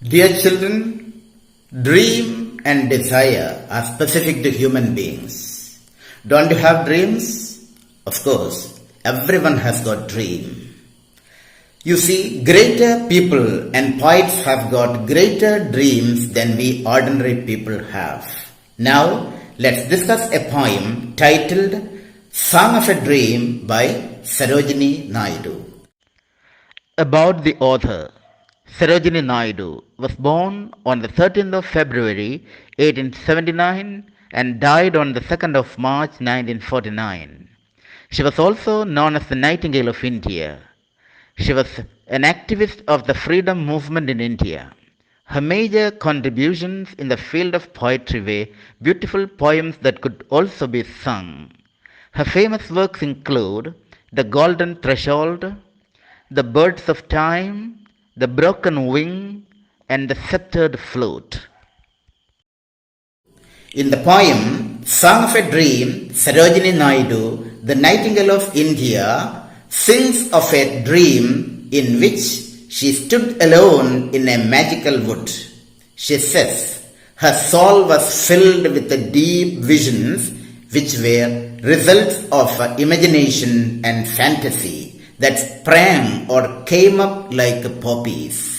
Dear children, dream and desire are specific to human beings. Don't you have dreams? Of course, everyone has got dream. You see, greater people and poets have got greater dreams than we ordinary people have. Now, let's discuss a poem titled Song of a Dream by Sarojini Naidu. About the author. Sarojini Naidu was born on the 13th of February 1879 and died on the 2nd of March 1949. She was also known as the Nightingale of India. She was an activist of the freedom movement in India. Her major contributions in the field of poetry were beautiful poems that could also be sung. Her famous works include The Golden Threshold, The Birds of Time, The Broken Wing, and The Sceptered Flute. In the poem Song of a Dream, Sarojini Naidu, the Nightingale of India, sings of a dream in which she stood alone in a magical wood. She says her soul was filled with the deep visions which were results of imagination and fantasy that sprang or came up like poppies.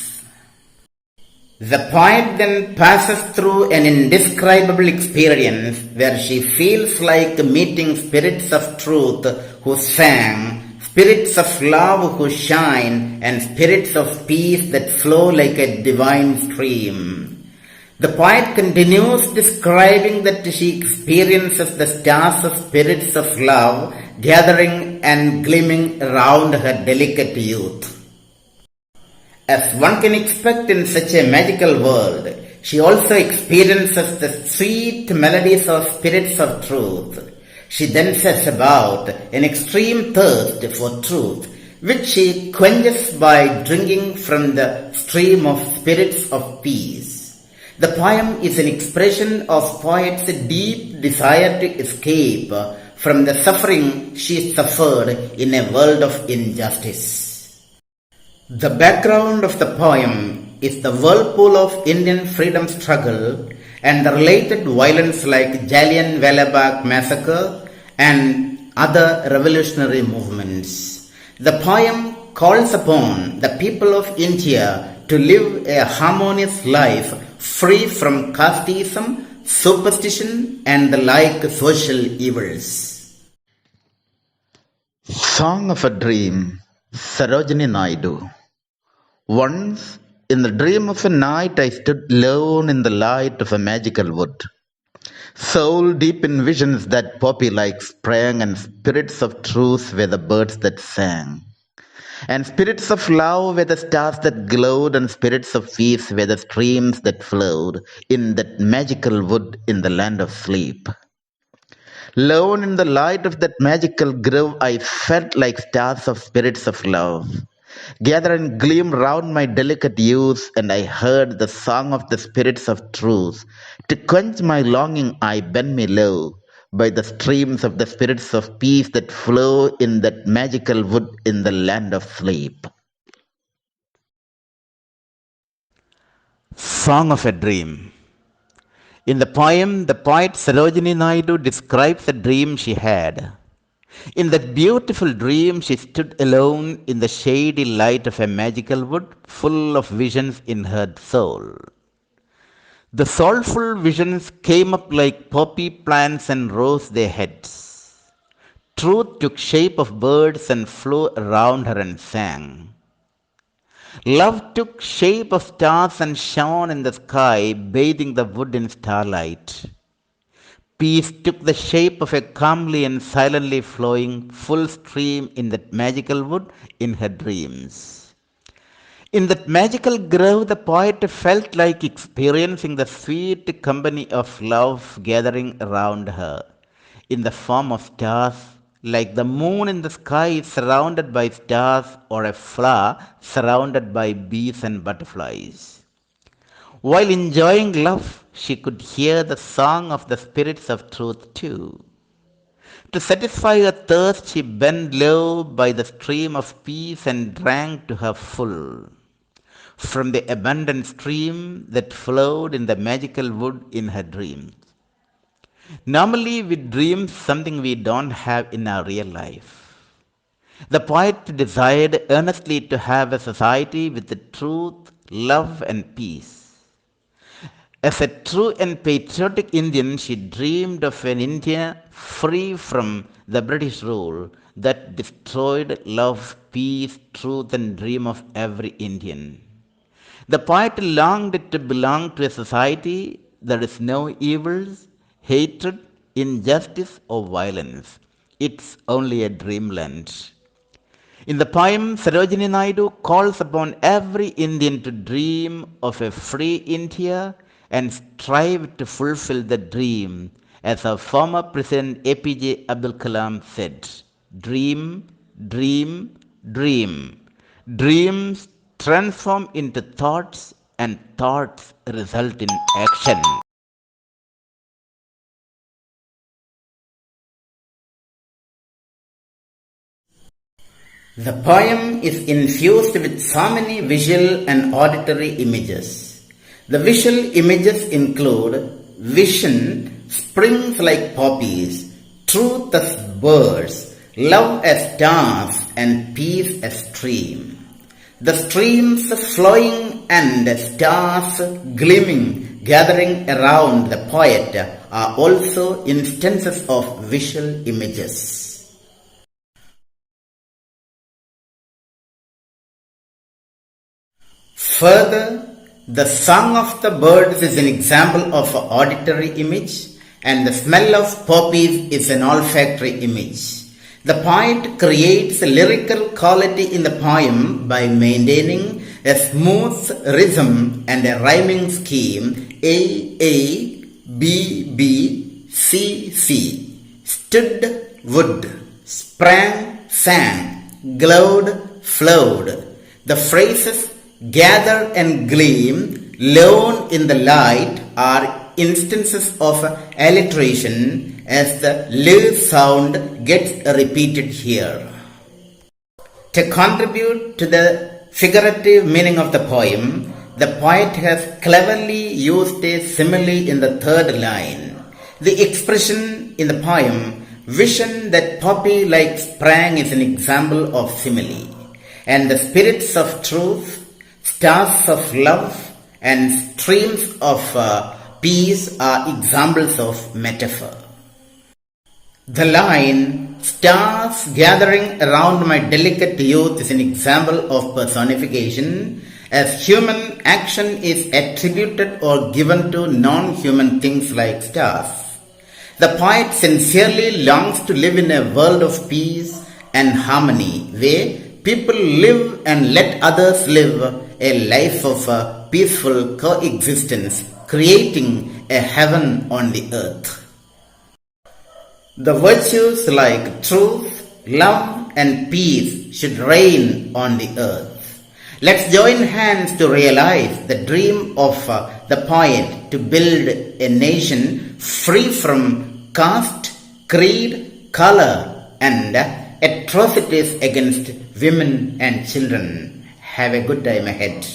The poet then passes through an indescribable experience where she feels like meeting spirits of truth who sang, spirits of love who shine, and spirits of peace that flow like a divine stream. The poet continues describing that she experiences the stars of spirits of love gathering and gleaming around her delicate youth. As one can expect in such a magical world, she also experiences the sweet melodies of spirits of truth. She then sets about an extreme thirst for truth, which she quenches by drinking from the stream of spirits of peace. The poem is an expression of poet's deep desire to escape from the suffering she suffered in a world of injustice. The background of the poem is the whirlpool of Indian freedom struggle and the related violence like Jallianwala Bagh massacre and other revolutionary movements. The poem calls upon the people of India to live a harmonious life free from casteism, superstition and the like social evils. Song of a Dream, Sarojini Naidu. Once, in the dream of a night, I stood alone in the light of a magical wood. Soul deep in visions that poppy-like sprang, and spirits of truth were the birds that sang. And spirits of love were the stars that glowed, and spirits of peace were the streams that flowed in that magical wood in the land of sleep. Alone in the light of that magical grove, I felt like stars of spirits of love gather and gleam round my delicate youth, and I heard the song of the spirits of truth. To quench my longing, I bend me low by the streams of the spirits of peace that flow in that magical wood in the land of sleep. Song of a Dream. In the poem, the poet Sarojini Naidu describes a dream she had. In that beautiful dream, she stood alone in the shady light of a magical wood, full of visions in her soul. The soulful visions came up like poppy plants and rose their heads. Truth took shape of birds and flew around her and sang. Love took shape of stars and shone in the sky, bathing the wood in starlight. Peace took the shape of a calmly and silently flowing full stream in that magical wood in her dreams. In that magical grove, the poet felt like experiencing the sweet company of love gathering around her in the form of stars, like the moon in the sky surrounded by stars, or a flower surrounded by bees and butterflies. While enjoying love, she could hear the song of the spirits of truth too. To satisfy her thirst, she bent low by the stream of peace and drank to her full. from the abundant stream that flowed in the magical wood in her dreams. Normally, we dream something we don't have in our real life. The poet desired earnestly to have a society with the truth, love, and peace. As a true and patriotic Indian, she dreamed of an India free from the British rule that destroyed love, peace, truth, and dream of every Indian. The poet longed to belong to a society that is no evils, hatred, injustice, or violence. It's only a dreamland. In the poem, Sarojini Naidu calls upon every Indian to dream of a free India and strive to fulfill the dream. As our former President APJ Abdul Kalam said, dream, dream, dream. Dreams transform into thoughts and thoughts result in action. The poem is infused with so many visual and auditory images. The visual images include vision, springs like poppies, truth as birds, love as stars, and peace as stream. The streams flowing and stars gleaming gathering around the poet are also instances of visual images. Further, the song of the birds is an example of an auditory image, and the smell of poppies is an olfactory image. The poet creates a lyrical quality in the poem by maintaining a smooth rhythm and a rhyming scheme A, B, B, C, C. Stood, would, sprang, sang, glowed, flowed. The phrases gather and gleam, lone in the light are instances of alliteration as the l sound gets repeated here. To contribute to the figurative meaning of the poem, the poet has cleverly used a simile in the third line. The expression in the poem, vision that poppy like sprang, is an example of simile, and the spirits of truth, stars of love, and streams of peace are examples of metaphor. The line, stars gathering around my delicate youth, is an example of personification, as human action is attributed or given to non-human things like stars. The poet sincerely longs to live in a world of peace and harmony, where people live and let others live a life of peaceful coexistence, creating a heaven on the earth. The virtues like truth, love, and peace should reign on the earth. Let's join hands to realize the dream of the poet to build a nation free from caste, creed, color, and atrocities against women and children. Have a good time ahead.